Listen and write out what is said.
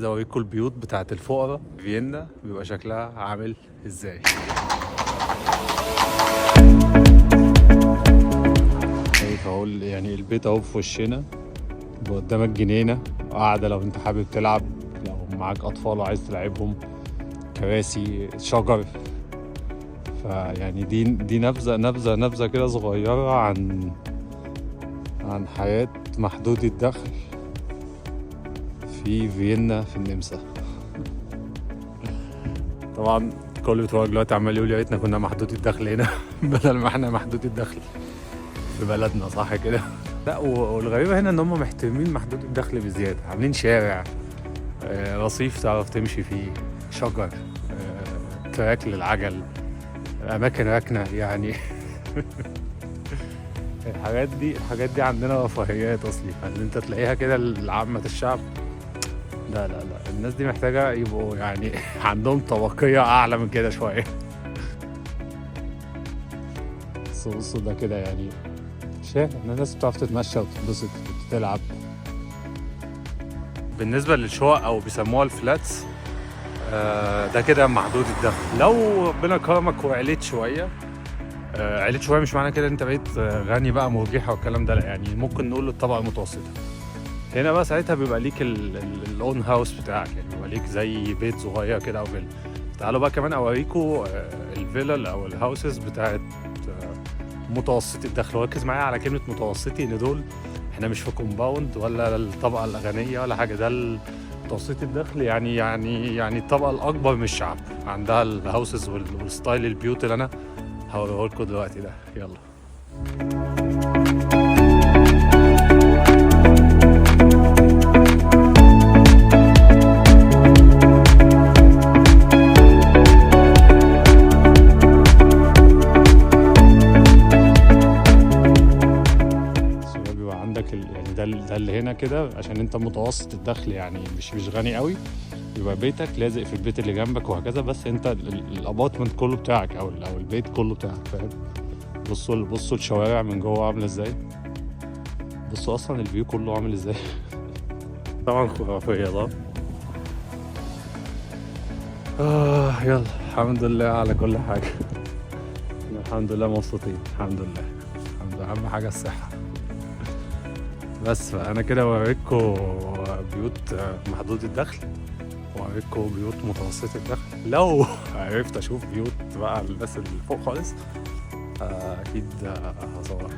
عايز اوريكم البيوت بتاعت الفقراء في فيينا بيبقى شكلها عامل ازاي. شايف اهو يعني البيت اهو في وشنا، قدامك جنينه قاعده لو انت حابب تلعب، لو معاك اطفال وعايز تلعبهم، كراسي، شجر. فيعني دي نبذه كده صغيره عن حياه محدود الدخل في فيينا في النمسا. طبعا كل بتوع دلوقتي عمال يقول يا ريتنا كنا محدود الدخل هنا بدل ما احنا محدود الدخل في بلدنا، صح كده؟ لا، والغريبه هنا ان هم محترمين محدود الدخل بزياده، عاملين شارع، رصيف تعرف تمشي فيه، شجر، تراك للعجل، اماكن ركنه يعني. الحاجات دي عندنا رفاهيات اصلي، ان انت تلاقيها كده لعامه الشعب. لا الناس دي محتاجه يبقوا يعني عندهم طبقيه اعلى من كده شويه. بصوا ده كده يعني شارع الناس بتعرف تتمشى وتتبسط وتلعب. بالنسبه للشقق او بيسموها الفلاتس، ده كده محدود الدخل. لو ربنا كرمك وعليت شويه، عليت شويه مش معنى كده انت بقيت غني بقى مرجحه والكلام ده، لا، يعني ممكن نقول الطبقه المتوسطه. هنا بقى ساعتها بيبقى ليك الاون هاوس بتاعك، يعني بيبقى ليك زي بيت صغير كده او فيلا. تعالوا بقى كمان اوريكم الفيلل او الهاوسز بتاعت متوسط الدخل. وركز معايا على كلمه متوسطي، ان دول احنا مش في كومباوند ولا الطبقه الاغنيه ولا حاجه، ده متوسط الدخل يعني الطبقه الاكبر من الشعب عندها الهاوسز والستايل البيوت اللي انا هوريه لكم دلوقتي ده. يلا. يعني ده اللي هنا كده عشان انت متوسط الدخل، يعني مش غني قوي، يبقى بيتك لازق في البيت اللي جنبك وهكذا، بس انت الابارتمنت كله بتاعك او البيت كله بتاعك، فاهم؟ بصوا الشوارع من جوه عامله ازاي، بصوا اصلا الفيو كله عامل ازاي. طبعا خرافيه ده. يلا الحمد لله على كل حاجه. الحمد لله مبسوطين، الحمد لله اهم حاجه الصحه. بس فانا كده بوريكم بيوت محدود الدخل وأوريكم بيوت متوسطة الدخل. لو عرفت اشوف بيوت بقى الناس اللي فوق خالص، اكيد هصورها.